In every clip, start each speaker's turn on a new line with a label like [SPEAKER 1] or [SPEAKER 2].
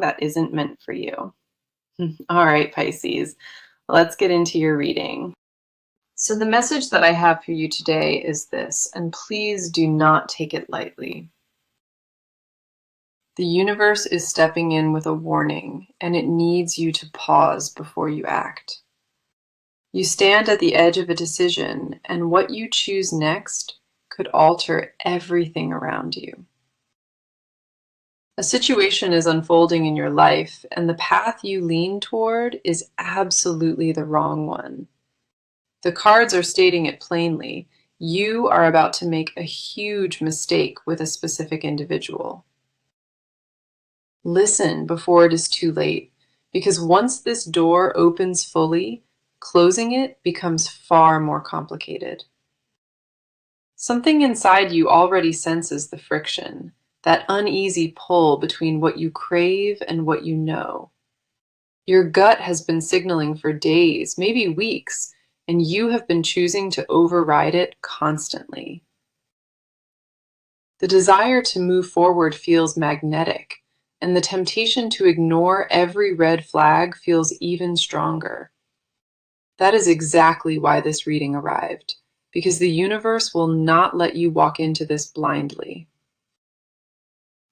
[SPEAKER 1] that isn't meant for you. All right, Pisces, let's get into your reading. So the message that I have for you today is this, and please do not take it lightly. The universe is stepping in with a warning, and it needs you to pause before you act. You stand at the edge of a decision, and what you choose next could alter everything around you. A situation is unfolding in your life, and the path you lean toward is absolutely the wrong one. The cards are stating it plainly. You are about to make a huge mistake with a specific individual. Listen before it is too late, because once this door opens fully, closing it becomes far more complicated. Something inside you already senses the friction, that uneasy pull between what you crave and what you know. Your gut has been signaling for days, maybe weeks, and you have been choosing to override it constantly. The desire to move forward feels magnetic, and the temptation to ignore every red flag feels even stronger. That is exactly why this reading arrived, because the universe will not let you walk into this blindly.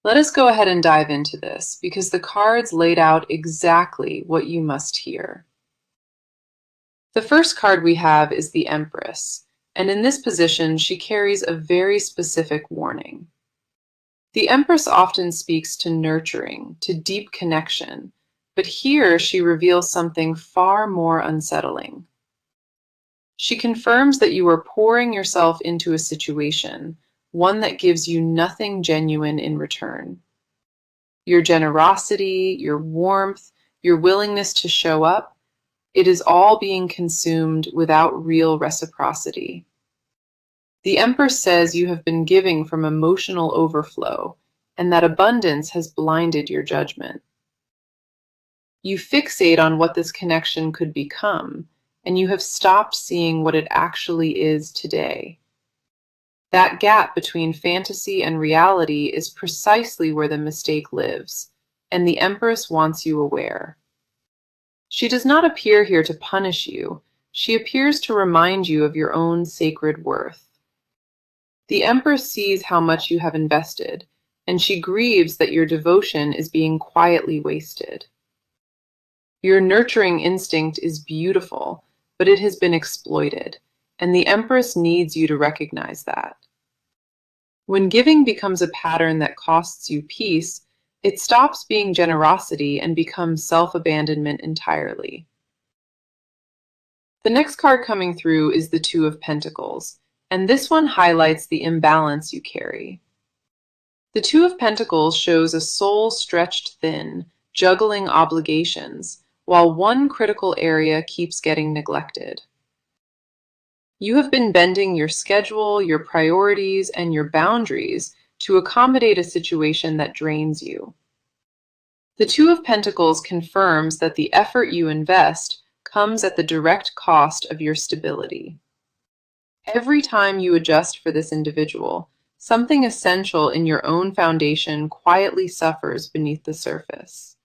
[SPEAKER 1] Let us go ahead and dive into this, because the cards laid out exactly what you must hear. The first card we have is the Empress, and in this position she carries a very specific warning. The Empress often speaks to nurturing, to deep connection, but here she reveals something far more unsettling. She confirms that you are pouring yourself into a situation, one that gives you nothing genuine in return. Your generosity, your warmth, your willingness to show up, it is all being consumed without real reciprocity. The Empress says you have been giving from emotional overflow, and that abundance has blinded your judgment. You fixate on what this connection could become, and you have stopped seeing what it actually is today. That gap between fantasy and reality is precisely where the mistake lives, and the Empress wants you aware. She does not appear here to punish you. She appears to remind you of your own sacred worth. The Empress sees how much you have invested, and she grieves that your devotion is being quietly wasted. Your nurturing instinct is beautiful, but it has been exploited, and the Empress needs you to recognize that. When giving becomes a pattern that costs you peace, it stops being generosity and becomes self-abandonment entirely. The next card coming through is the Two of Pentacles, and this one highlights the imbalance you carry. The Two of Pentacles shows a soul stretched thin, juggling obligations, while one critical area keeps getting neglected. You have been bending your schedule, your priorities, and your boundaries to accommodate a situation that drains you. The Two of Pentacles confirms that the effort you invest comes at the direct cost of your stability. Every time you adjust for this individual, something essential in your own foundation quietly suffers beneath the surface.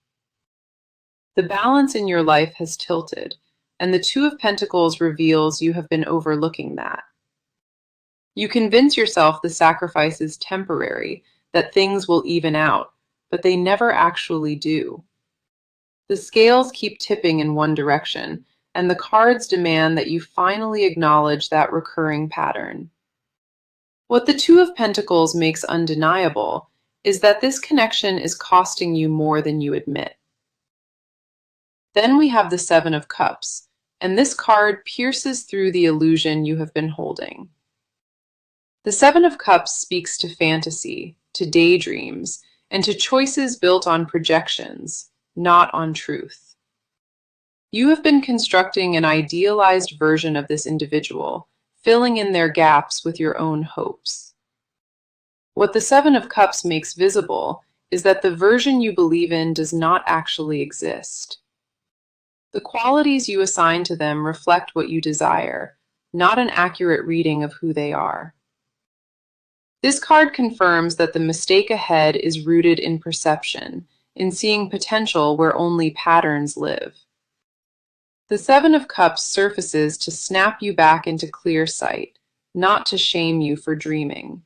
[SPEAKER 1] The balance in your life has tilted, and the Two of Pentacles reveals you have been overlooking that. You convince yourself the sacrifice is temporary, that things will even out, but they never actually do. The scales keep tipping in one direction, and the cards demand that you finally acknowledge that recurring pattern. What the Two of Pentacles makes undeniable is that this connection is costing you more than you admit. Then we have the Seven of Cups, and this card pierces through the illusion you have been holding. The Seven of Cups speaks to fantasy, to daydreams, and to choices built on projections, not on truth. You have been constructing an idealized version of this individual, filling in their gaps with your own hopes. What the Seven of Cups makes visible is that the version you believe in does not actually exist. The qualities you assign to them reflect what you desire, not an accurate reading of who they are. This card confirms that the mistake ahead is rooted in perception, in seeing potential where only patterns live. The Seven of Cups surfaces to snap you back into clear sight, not to shame you for dreaming.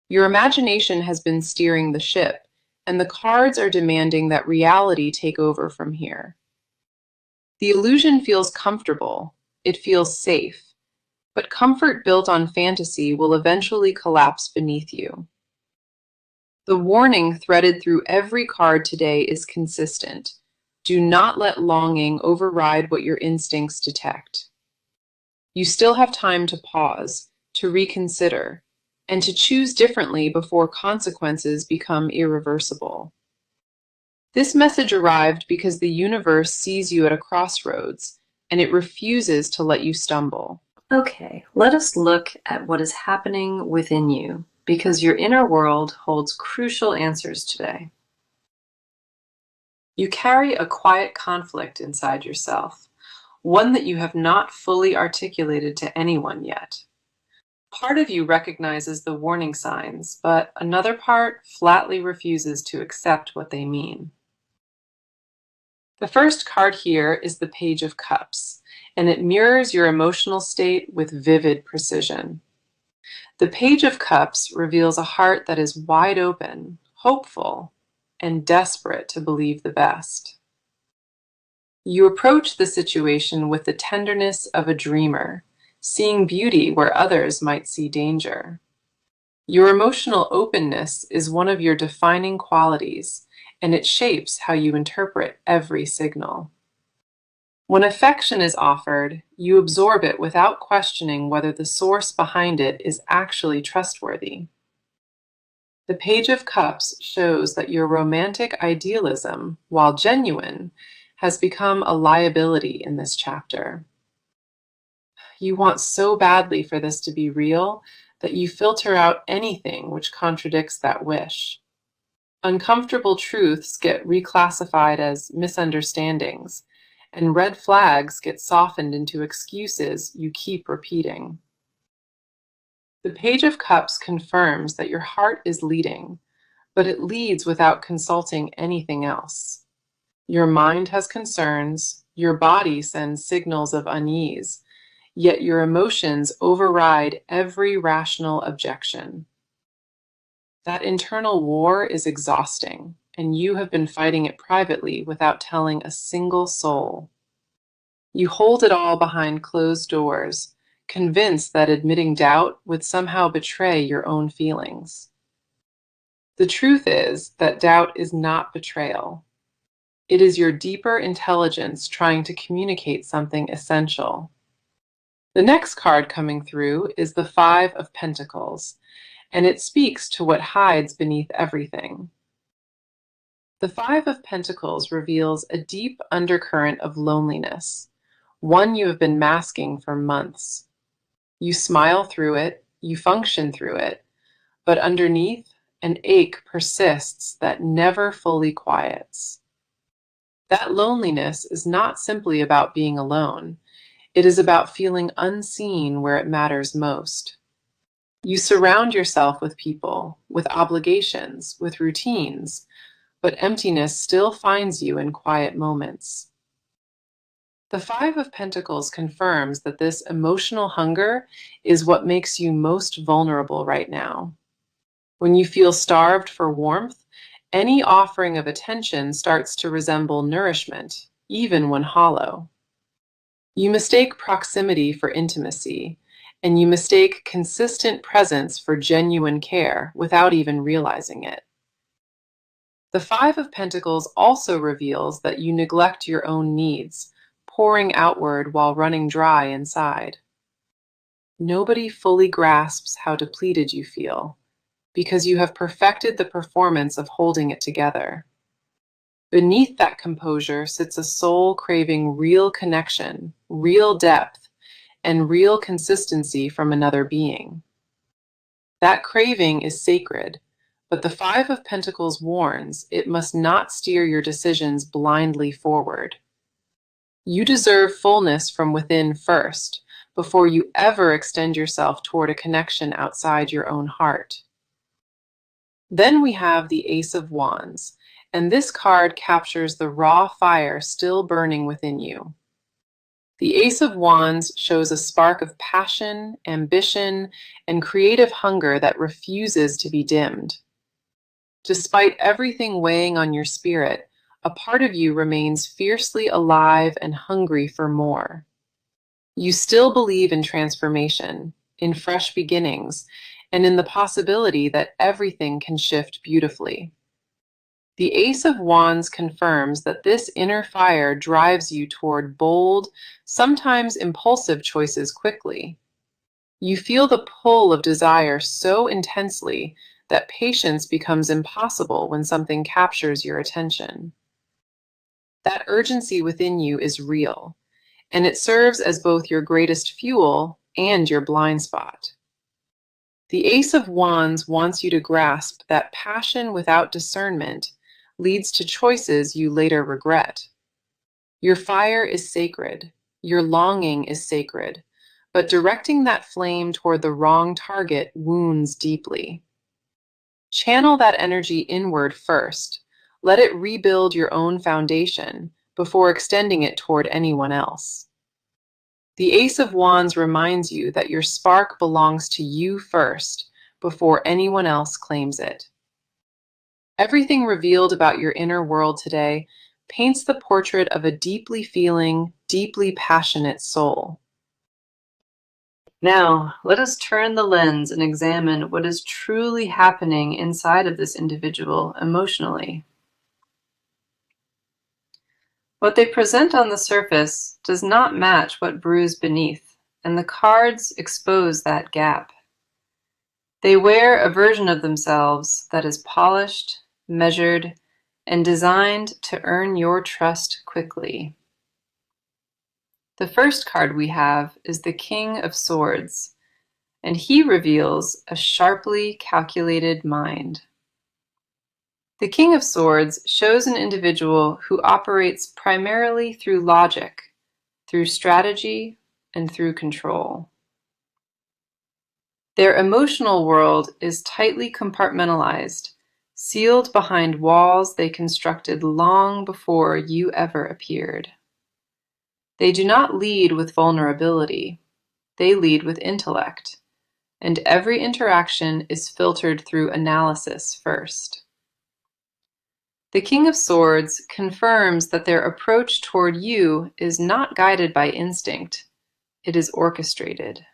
[SPEAKER 1] Your imagination has been steering the ship, and the cards are demanding that reality take over from here. The illusion feels comfortable, it feels safe, but comfort built on fantasy will eventually collapse beneath you. The warning threaded through every card today is consistent. Do not let longing override what your instincts detect. You still have time to pause, to reconsider, and to choose differently before consequences become irreversible. This message arrived because the universe sees you at a crossroads, and it refuses to let you stumble.
[SPEAKER 2] Okay, let us look at what is happening within you, because your inner world holds crucial answers today. You carry a quiet conflict inside yourself, one that you have not fully articulated to anyone yet. Part of you recognizes the warning signs, but another part flatly refuses to accept what they mean. The first card here is the Page of Cups, and it mirrors your emotional state with vivid precision. The Page of Cups reveals a heart that is wide open, hopeful, and desperate to believe the best. You approach the situation with the tenderness of a dreamer, seeing beauty where others might see danger. Your emotional openness is one of your defining qualities, and it shapes how you interpret every signal. When affection is offered, you absorb it without questioning whether the source behind it is actually trustworthy. The Page of Cups shows that your romantic idealism, while genuine, has become a liability in this chapter. You want so badly for this to be real that you filter out anything which contradicts that wish. Uncomfortable truths get reclassified as misunderstandings, and red flags get softened into excuses you keep repeating. The Page of Cups confirms that your heart is leading, but it leads without consulting anything else. Your mind has concerns, your body sends signals of unease, yet your emotions override every rational objection. That internal war is exhausting, and you have been fighting it privately without telling a single soul. You hold it all behind closed doors, convinced that admitting doubt would somehow betray your own feelings. The truth is that doubt is not betrayal. It is your deeper intelligence trying to communicate something essential. The next card coming through is the Five of Pentacles, and it speaks to what hides beneath everything. The Five of Pentacles reveals a deep undercurrent of loneliness, one you have been masking for months. You smile through it, you function through it, but underneath, an ache persists that never fully quiets. That loneliness is not simply about being alone. It is about feeling unseen where it matters most. You surround yourself with people, with obligations, with routines, but emptiness still finds you in quiet moments. The Five of Pentacles confirms that this emotional hunger is what makes you most vulnerable right now. When you feel starved for warmth, any offering of attention starts to resemble nourishment, even when hollow. You mistake proximity for intimacy, and you mistake consistent presence for genuine care without even realizing it. The Five of Pentacles also reveals that you neglect your own needs, pouring outward while running dry inside. Nobody fully grasps how depleted you feel, because you have perfected the performance of holding it together. Beneath that composure sits a soul craving real connection, real depth, and real consistency from another being. That craving is sacred, but the Five of Pentacles warns it must not steer your decisions blindly forward. You deserve fullness from within first, before you ever extend yourself toward a connection outside your own heart. Then we have the Ace of Wands,
[SPEAKER 1] and this card captures the raw fire still burning within you. The Ace of Wands shows a spark of passion, ambition, and creative hunger that refuses to be dimmed. Despite everything weighing on your spirit, a part of you remains fiercely alive and hungry for more. You still believe in transformation, in fresh beginnings, and in the possibility that everything can shift beautifully. The Ace of Wands confirms that this inner fire drives you toward bold, sometimes impulsive choices quickly. You feel the pull of desire so intensely that patience becomes impossible when something captures your attention. That urgency within you is real, and it serves as both your greatest fuel and your blind spot. The Ace of Wands wants you to grasp that passion without discernment leads to choices you later regret. Your fire is sacred, your longing is sacred, but directing that flame toward the wrong target wounds deeply. Channel that energy inward first. Let it rebuild your own foundation before extending it toward anyone else. The Ace of Wands reminds you that your spark belongs to you first before anyone else claims it. Everything revealed about your inner world today paints the portrait of a deeply feeling, deeply passionate soul.
[SPEAKER 2] Now, let us turn the lens and examine what is truly happening inside of this individual emotionally. What they present on the surface does not match what brews beneath, and the cards expose that gap. They wear a version of themselves that is polished, measured, and designed to earn your trust quickly. The first card we have is the King of Swords, and he reveals a sharply calculated mind. The King of Swords shows an individual who operates primarily through logic, through strategy, and through control. Their emotional world is tightly compartmentalized, sealed behind walls they constructed long before you ever appeared. They do not lead with vulnerability, they lead with intellect, and every interaction is filtered through analysis first. The King of Swords confirms that their approach toward you is not guided by instinct, it is orchestrated.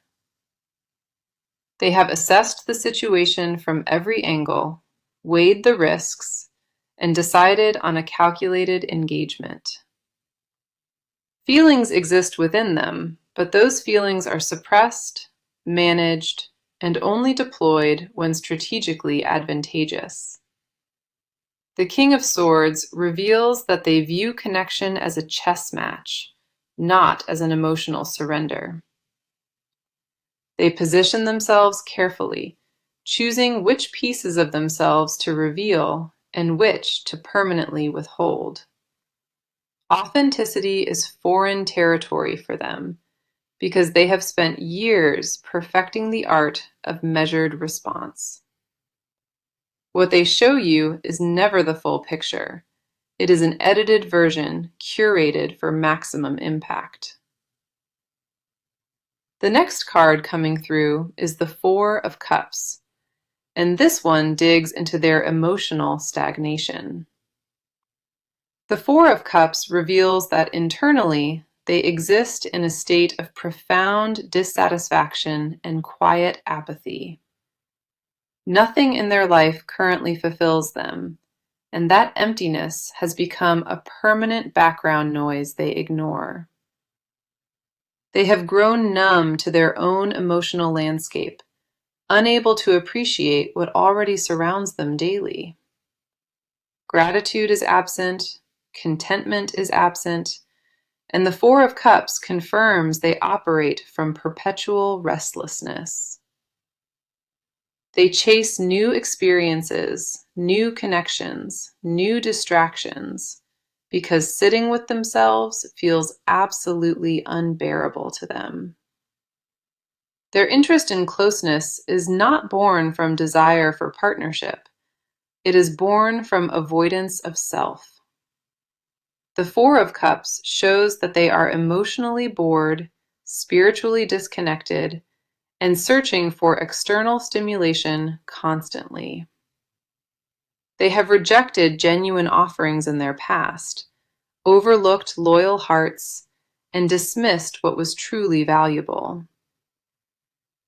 [SPEAKER 2] They have assessed the situation from every angle, weighed the risks, and decided on a calculated engagement. Feelings exist within them, but those feelings are suppressed, managed, and only deployed when strategically advantageous. The King of Swords reveals that they view connection as a chess match, not as an emotional surrender. They position themselves carefully, choosing which pieces of themselves to reveal and which to permanently withhold. Authenticity is foreign territory for them because they have spent years perfecting the art of measured response. What they show you is never the full picture. It is an edited version curated for maximum impact. The next card coming through is the Four of Cups, and this one digs into their emotional stagnation. The Four of Cups reveals that internally they exist in a state of profound dissatisfaction and quiet apathy. Nothing in their life currently fulfills them, and that emptiness has become a permanent background noise they ignore. They have grown numb to their own emotional landscape, unable to appreciate what already surrounds them daily. Gratitude is absent, contentment is absent, and the Four of Cups confirms they operate from perpetual restlessness. They chase new experiences, new connections, new distractions, because sitting with themselves feels absolutely unbearable to them. Their interest in closeness is not born from desire for partnership.
[SPEAKER 1] It is born from avoidance of self. The Four of Cups shows that they are emotionally bored, spiritually disconnected, and searching for external stimulation constantly. They have rejected genuine offerings in their past, overlooked loyal hearts, and dismissed what was truly valuable.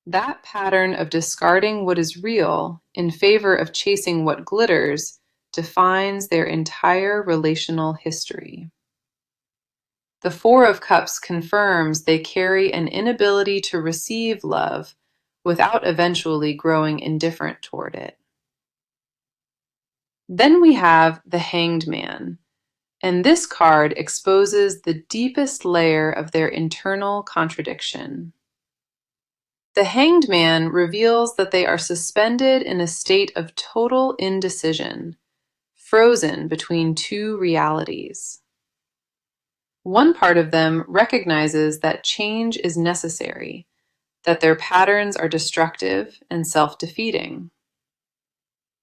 [SPEAKER 1] That pattern of discarding what is real in favor of chasing what glitters defines their entire relational history. The Four of Cups confirms they carry an inability to receive love without eventually growing indifferent toward it. Then we have the Hanged Man, and this card exposes the deepest layer of their internal contradiction. The Hanged Man reveals that they are suspended in a state of total indecision, frozen between two realities. One part of them recognizes that change is necessary, that their patterns are destructive and self-defeating.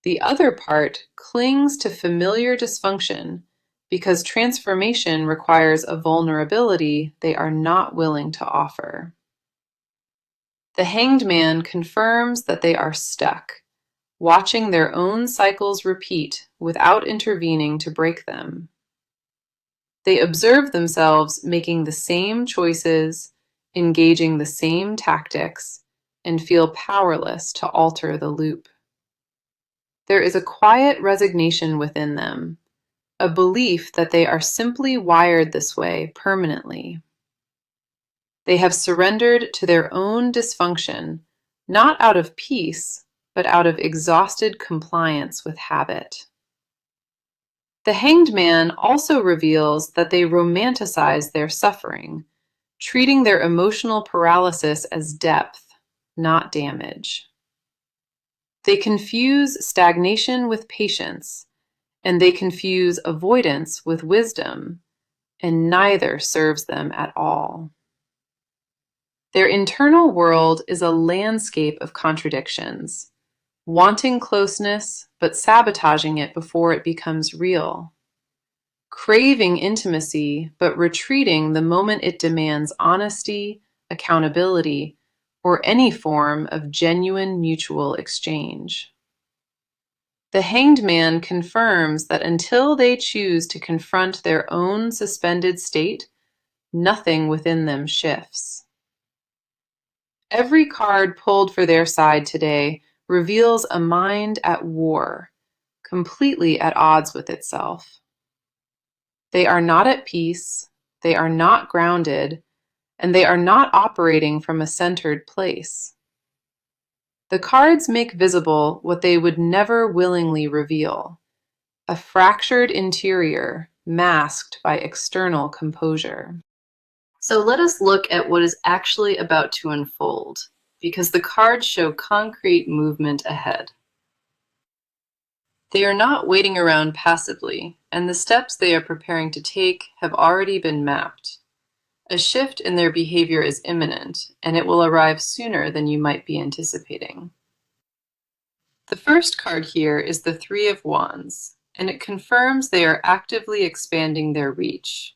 [SPEAKER 1] The other part clings to familiar dysfunction because transformation requires a vulnerability they are not willing to offer. The Hanged Man confirms that they are stuck, watching their own cycles repeat without intervening to break them. They observe themselves making the same choices, engaging the same tactics, and feel powerless to alter the loop. There is a quiet resignation within them, a belief that they are simply wired this way permanently. They have surrendered to their own dysfunction, not out of peace, but out of exhausted compliance with habit. The Hanged Man also reveals that they romanticize their suffering, treating their emotional paralysis as depth, not damage. They confuse stagnation with patience, and they confuse avoidance with wisdom, and neither serves them at all. Their internal world is a landscape of contradictions, wanting closeness but sabotaging it before it becomes real, craving intimacy but retreating the moment it demands honesty, accountability, or any form of genuine mutual exchange. The Hanged Man confirms that until they choose to confront their own suspended state, nothing within them shifts. Every card pulled for their side today reveals a mind at war, completely at odds with itself. They are not at peace, they are not grounded, and they are not operating from a centered place. The cards make visible what they would never willingly reveal, a fractured interior masked by external composure. So let us look at what is actually about to unfold, because the cards show concrete movement ahead. They are not waiting around passively, and the steps they are preparing to take have already been mapped. A shift in their behavior is imminent, and it will arrive sooner than you might be anticipating. The first card here is the Three of Wands, and it confirms they are actively expanding their reach.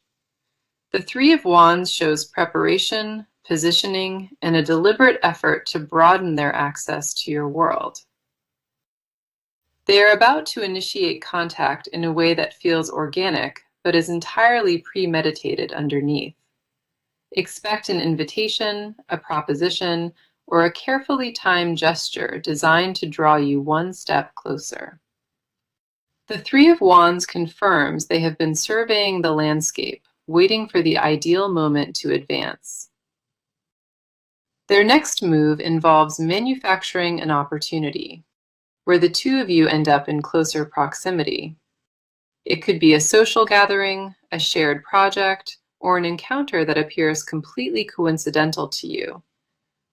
[SPEAKER 1] The Three of Wands shows preparation, positioning, and a deliberate effort to broaden their access to your world. They are about to initiate contact in a way that feels organic, but is entirely premeditated underneath. Expect an invitation, a proposition, or a carefully timed gesture designed to draw you one step closer. The Three of Wands confirms they have been surveying the landscape, waiting for the ideal moment to advance. Their next move involves manufacturing an opportunity, where the two of you end up in closer proximity. It could be a social gathering, a shared project, or an encounter that appears completely coincidental to you.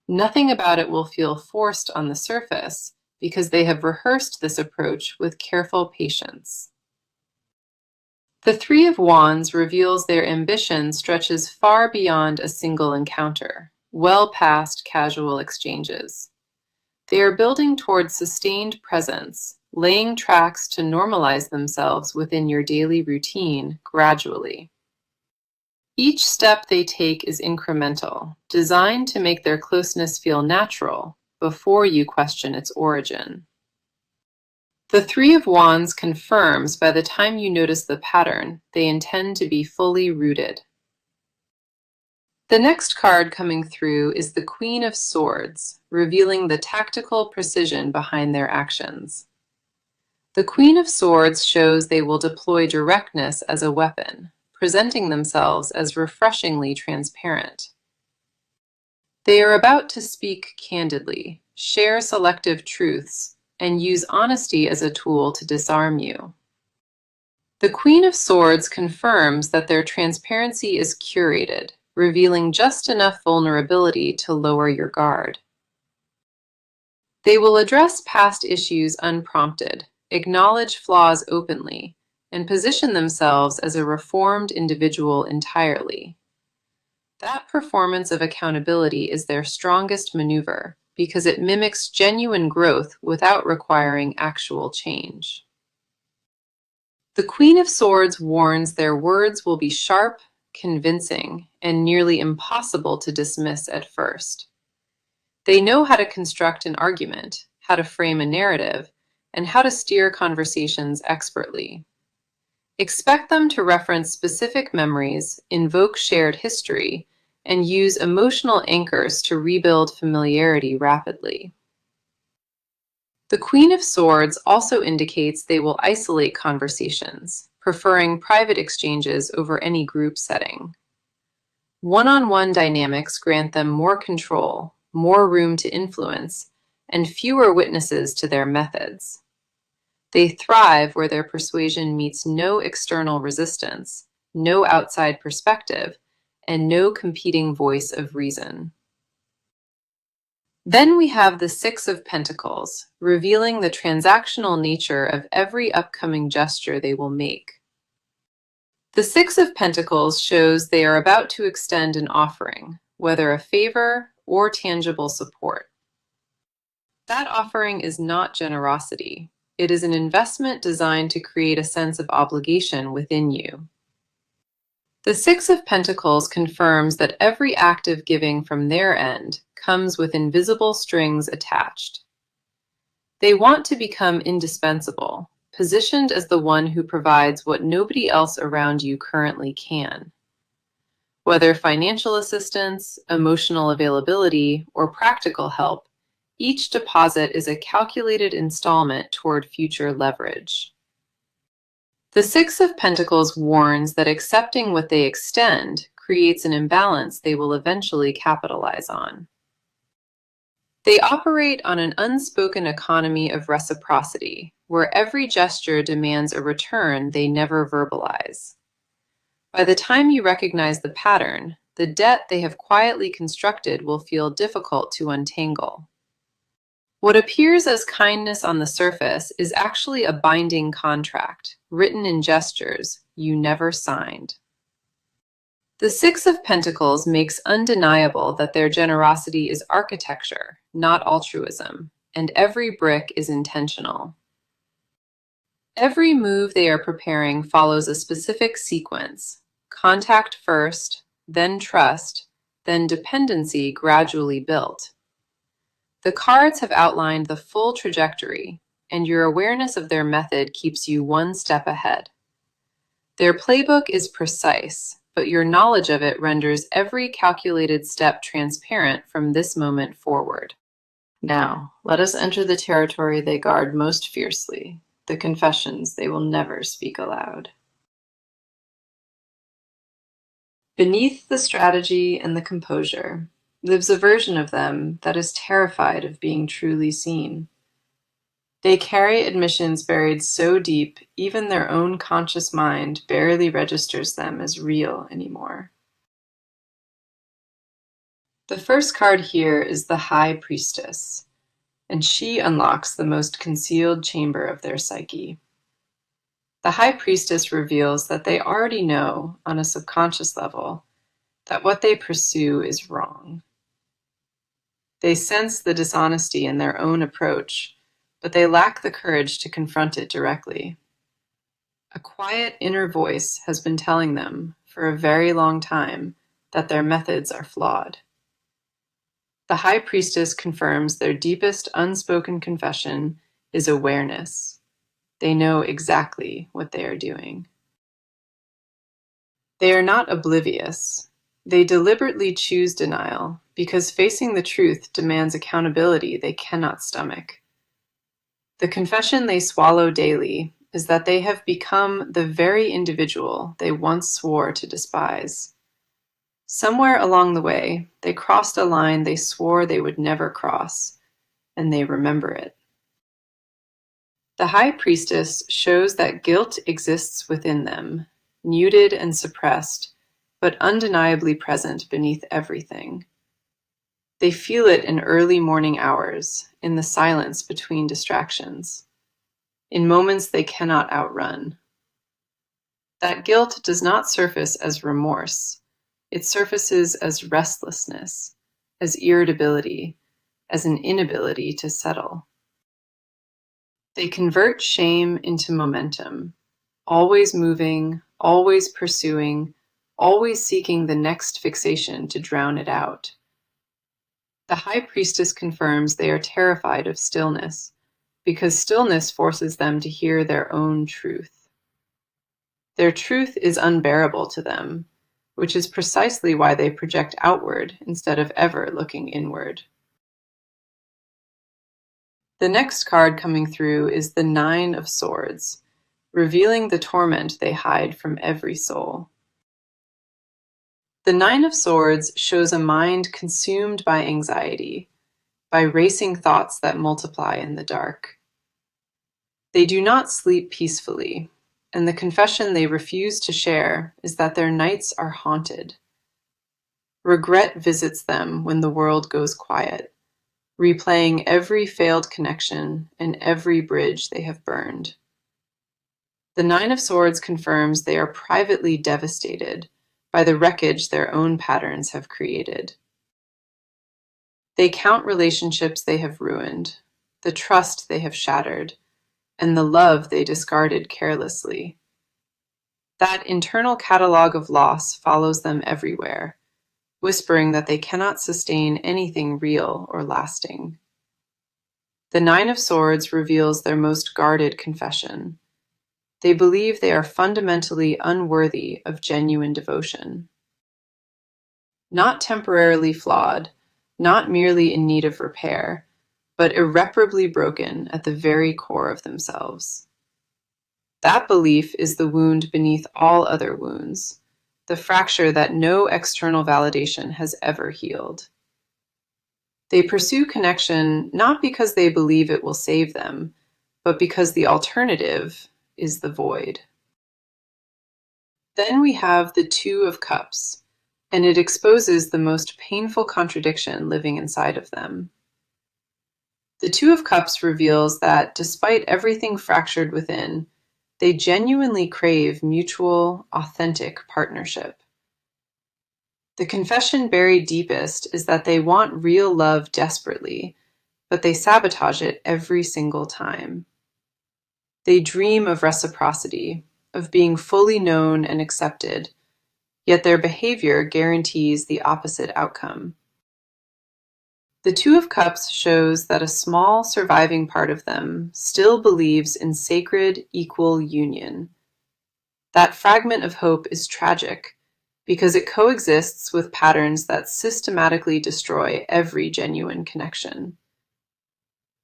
[SPEAKER 1] Nothing about it will feel forced on the surface because they have rehearsed this approach with careful patience. The Three of Wands reveals their ambition stretches far beyond a single encounter, well past casual exchanges.
[SPEAKER 2] They are building towards sustained presence, laying tracks to normalize themselves within your daily routine gradually. Each step they take is incremental, designed to make their closeness feel natural before you question its origin. The Three of Wands confirms by the time you notice the pattern, they intend to be fully rooted. The next card coming through is the Queen of Swords, revealing the tactical precision behind their actions. The Queen of Swords shows they will deploy directness as a weapon, presenting themselves as refreshingly transparent. They are about to speak candidly, share selective truths, and use honesty as a tool to disarm you. The Queen of Swords confirms that their transparency is curated, revealing just enough vulnerability to lower your guard. They will address past issues unprompted, acknowledge flaws openly, and position themselves as a reformed individual entirely. That performance of accountability is their strongest maneuver because it mimics genuine growth without requiring actual change. The Queen of Swords warns their words will be sharp, convincing, and nearly impossible to dismiss at first. They know how to construct an argument, how to frame a narrative, and how to steer conversations expertly. Expect them to reference specific memories, invoke shared history, and use emotional anchors to rebuild familiarity rapidly. The Queen of Swords also indicates they will isolate conversations, preferring private exchanges over any group setting. One-on-one dynamics grant them more control, more room to influence, and fewer witnesses to their methods. They thrive where their persuasion meets no external resistance, no outside perspective, and no competing voice of reason. Then we have the Six of Pentacles, revealing the transactional nature of every upcoming gesture they will make. The Six of Pentacles shows they are about to extend an offering, whether a favor or tangible support. That offering is not generosity. It is an investment designed to create a sense of obligation within you. The Six of Pentacles confirms that every act of giving from their end comes with invisible strings attached. They want to become indispensable, positioned as the one who provides what nobody else around you currently can. Whether financial assistance, emotional availability, or practical help, each deposit is a calculated installment toward future leverage. The Six of Pentacles warns that accepting what they extend creates an imbalance they will eventually capitalize on. They operate on an unspoken economy of reciprocity, where every gesture demands a return they never verbalize. By the time you recognize the pattern, the debt they have quietly constructed will feel difficult to untangle. What appears as kindness on the surface is actually a binding contract, written in gestures you never signed. The Six of Pentacles makes undeniable that their generosity is architecture, not altruism, and every brick is intentional. Every move they are preparing follows a specific sequence: contact first, then trust, then dependency gradually built. The cards have outlined the full trajectory, and your awareness of their method keeps you one step ahead. Their playbook is precise, but your knowledge of it renders every calculated step transparent from this moment forward. Now, let us enter the territory they guard most fiercely, the confessions they will never speak aloud. Beneath the strategy and the composure lives a version of them that is terrified of being truly seen. They carry admissions buried so deep, even their own conscious mind barely registers them as real anymore. The first card here is the High Priestess, and she unlocks the most concealed chamber of their psyche. The High Priestess reveals that they already know, on a subconscious level, that what they pursue is wrong. They sense the dishonesty in their own approach, but they lack the courage to confront it directly. A quiet inner voice has been telling them for a very long time that their methods are flawed. The High Priestess confirms their deepest unspoken confession is awareness. They know exactly what they are doing. They are not oblivious. They deliberately choose denial because facing the truth demands accountability they cannot stomach. The confession they swallow daily is that they have become the very individual they once swore to despise. Somewhere along the way, they crossed a line they swore they would never cross, and they remember it. The High Priestess shows that guilt exists within them, muted and suppressed, but undeniably present beneath everything. They feel it in early morning hours, in the silence between distractions, in moments they cannot outrun. That guilt does not surface as remorse. It surfaces as restlessness, as irritability, as an inability to settle. They convert shame into momentum, always moving, always pursuing, always seeking the next fixation to drown it out. The High Priestess confirms they are terrified of stillness, because stillness forces them to hear their own truth. Their truth is unbearable to them, which is precisely why they project outward instead of ever looking inward. The next card coming through is the Nine of Swords, revealing the torment they hide from every soul. The Nine of Swords shows a mind consumed by anxiety, by racing thoughts that multiply in the dark. They do not sleep peacefully, and the confession they refuse to share is that their nights are haunted. Regret visits them when the world goes quiet, replaying every failed connection and every bridge they have burned. The Nine of Swords confirms they are privately devastated by the wreckage their own patterns have created. They count relationships they have ruined, the trust they have shattered, and the love they discarded carelessly. That internal catalog of loss follows them everywhere, whispering that they cannot sustain anything real or lasting. The Nine of Swords reveals their most guarded confession. They believe they are fundamentally unworthy of genuine devotion. Not temporarily flawed, not merely in need of repair, but irreparably broken at the very core of themselves. That belief is the wound beneath all other wounds, the fracture that no external validation has ever healed. They pursue connection not because they believe it will save them, but because the alternative is the void. Then we have the Two of Cups, and it exposes the most painful contradiction living inside of them. The Two of Cups reveals that despite everything fractured within, they genuinely crave mutual, authentic partnership. The confession buried deepest is that they want real love desperately, but they sabotage it every single time. They dream of reciprocity, of being fully known and accepted, yet their behavior guarantees the opposite outcome. The Two of Cups shows that a small surviving part of them still believes in sacred, equal union. That fragment of hope is tragic because it coexists with patterns that systematically destroy every genuine connection.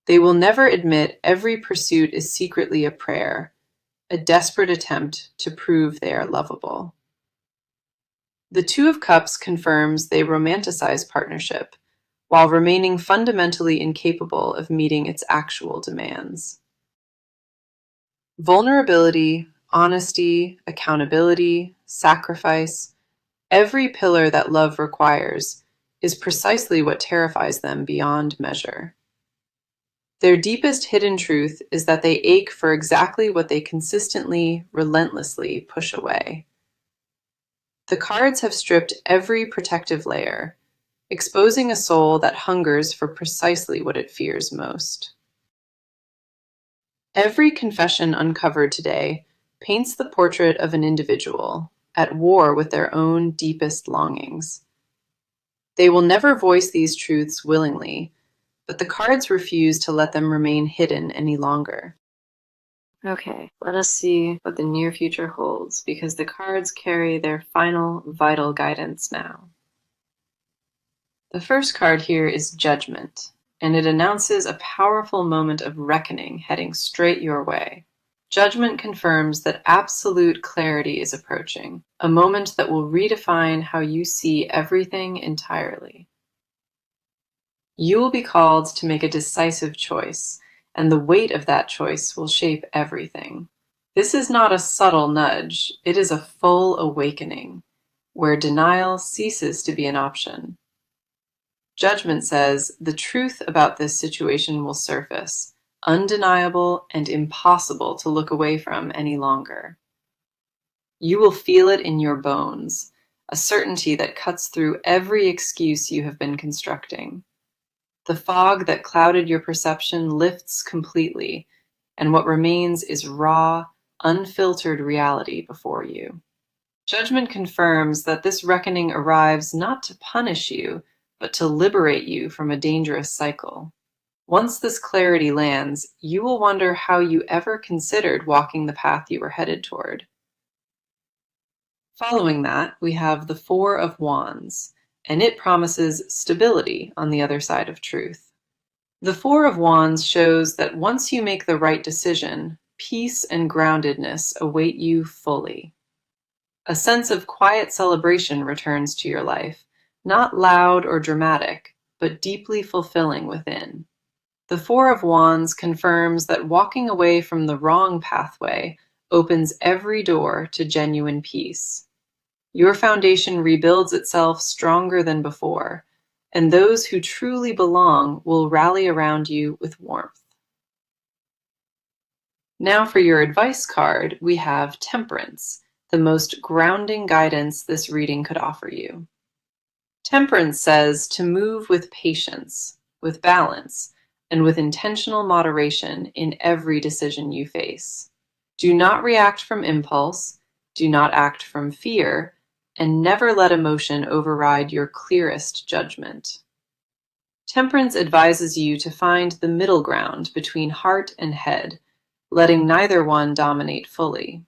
[SPEAKER 2] They will never admit every pursuit is secretly a prayer, a desperate attempt to prove they are lovable. The Two of Cups confirms they romanticize partnership while remaining fundamentally incapable of meeting its actual demands. Vulnerability, honesty, accountability, sacrifice, every pillar that love requires, is precisely what terrifies them beyond measure. Their deepest hidden truth is that they ache for exactly what they consistently, relentlessly push away. The cards have stripped every protective layer,
[SPEAKER 1] exposing a soul that hungers for precisely what it fears most. Every confession uncovered today paints the portrait of an individual at war with their own deepest longings. They will never voice these truths willingly, but the cards refuse to let them remain hidden any longer. Okay, let us see what the near future holds, because the cards carry their final vital guidance now. The first card here is Judgment, and it announces a powerful moment of reckoning heading straight your way. Judgment confirms that absolute clarity is approaching, a moment that will redefine how you see everything entirely. You will be called to make a decisive choice, and the weight of that choice will shape everything. This is not a subtle nudge, it is a full awakening, where denial ceases to be an option. Judgment says the truth about this situation will surface, undeniable and impossible to look away from any longer. You will feel it in your bones, a certainty that cuts through every excuse you have been constructing. The fog that clouded your perception lifts completely, and what remains is raw, unfiltered reality before you. Judgment confirms that this reckoning arrives not to punish you, but to liberate you from a dangerous cycle. Once this clarity lands, you will wonder how you ever considered walking the path you were headed toward. Following that, we have the Four of Wands, and it promises stability on the other side of truth. The Four of Wands shows that once you make the right decision, peace and groundedness await you fully. A sense of quiet celebration returns to your life, not loud or dramatic, but deeply fulfilling within. The Four of Wands confirms that walking away from the wrong pathway opens every door to genuine peace. Your foundation rebuilds itself stronger than before, and those who truly belong will rally around you with warmth. Now for your advice card, we have Temperance, the most grounding guidance this reading could offer you. Temperance says to move with patience, with balance, and with intentional moderation in every decision you face. Do not react from impulse, do not act from fear, and never let emotion override your clearest judgment. Temperance advises you to find the middle ground between heart and head, letting neither one dominate fully.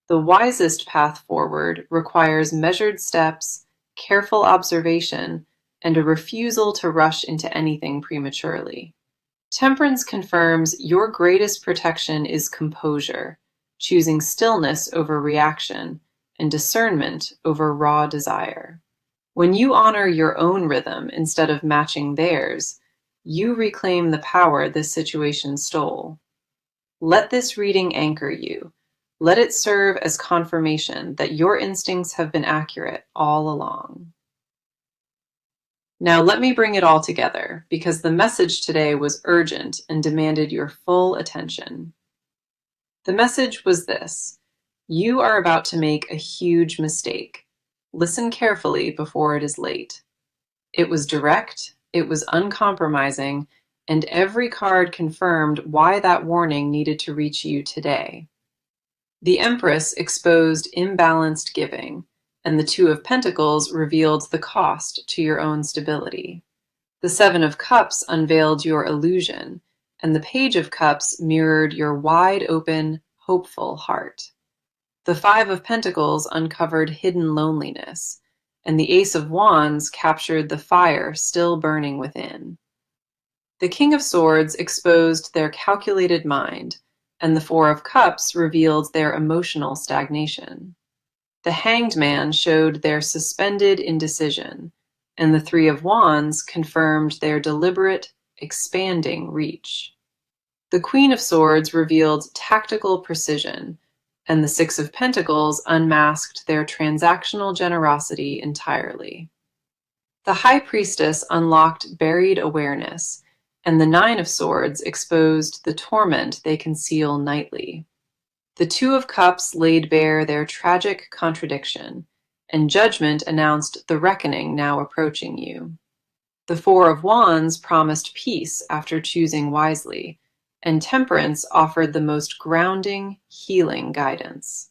[SPEAKER 1] The wisest path forward requires measured steps, careful observation, and a refusal to rush into anything prematurely. Temperance confirms your greatest protection is composure, choosing stillness over reaction, and discernment over raw desire. When you honor your own rhythm instead of matching theirs, you reclaim the power this situation stole. Let this reading anchor you. Let it serve as confirmation that your instincts have been accurate all along. Now let me bring it all together, because the message today was urgent and demanded your full attention. The message was this: you are about to make a huge mistake. Listen carefully before it is late. It was direct, it was uncompromising, and every card confirmed why that warning needed to reach you today. The Empress exposed imbalanced giving, and the Two of Pentacles revealed the cost to your own stability. The Seven of Cups unveiled your illusion, and the Page of Cups mirrored your wide-open, hopeful heart. The Five of Pentacles uncovered hidden loneliness, and the Ace of Wands captured the fire still burning within. The King of Swords exposed their calculated mind, and the Four of Cups revealed their emotional stagnation. The Hanged Man showed their suspended indecision, and the Three of Wands confirmed their deliberate, expanding reach. The Queen of Swords revealed tactical precision, and the Six of Pentacles unmasked their transactional generosity entirely. The High Priestess unlocked buried awareness, and the Nine of Swords exposed the torment they conceal nightly. The Two of Cups laid bare their tragic contradiction, and Judgment announced the reckoning now approaching you.
[SPEAKER 2] The Four of Wands promised peace after choosing wisely, and Temperance offered the most grounding, healing guidance.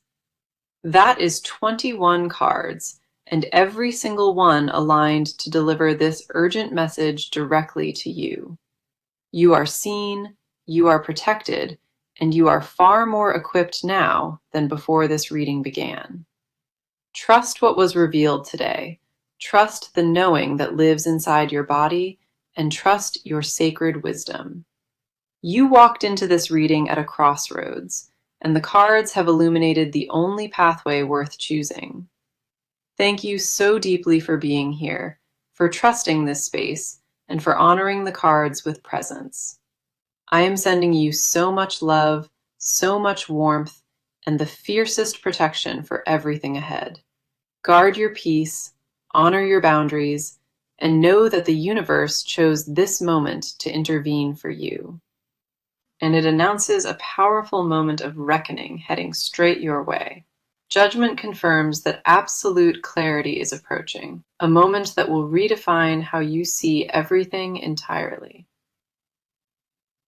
[SPEAKER 2] That is 21 cards, and every single one aligned to deliver this urgent message directly to you. You are seen, you are protected, and you are far more equipped now than before this reading began. Trust what was revealed today. Trust the knowing that lives inside your body, and trust your sacred wisdom. You walked into this reading at a crossroads, and the cards have illuminated the only pathway worth choosing. Thank you so deeply for being here, for trusting this space, and for honoring the cards with presence. I am sending you so much love, so much warmth, and the fiercest protection for everything ahead. Guard your peace, honor your boundaries, and know that the universe chose this moment to intervene for you. And it announces a powerful moment of reckoning heading straight your way. Judgment confirms that absolute clarity is approaching, a moment that will redefine how you see everything entirely.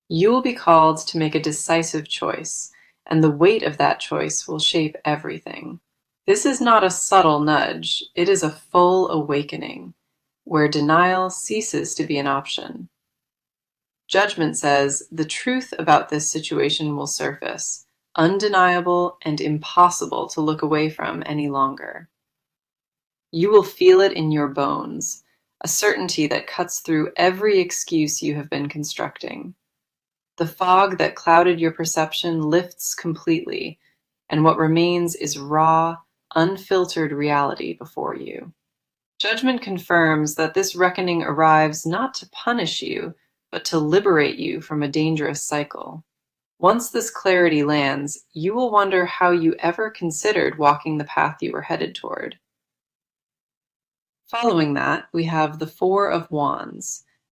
[SPEAKER 2] You will be called to make a decisive choice, and the weight of that choice will shape everything. This is not a subtle nudge, it is a full awakening, where denial ceases to be an option. Judgment says the truth about this situation will surface, undeniable and impossible to look away from any longer. You will feel it in your bones, a certainty that cuts through every excuse you have been constructing. The fog that clouded your perception lifts completely, and what remains is raw, unfiltered reality before you. Judgment confirms that this reckoning arrives not to punish you, but to liberate you from a dangerous cycle. Once this clarity lands, you will wonder how you ever considered walking the path you were headed toward. Following that, we have the Four of Wands,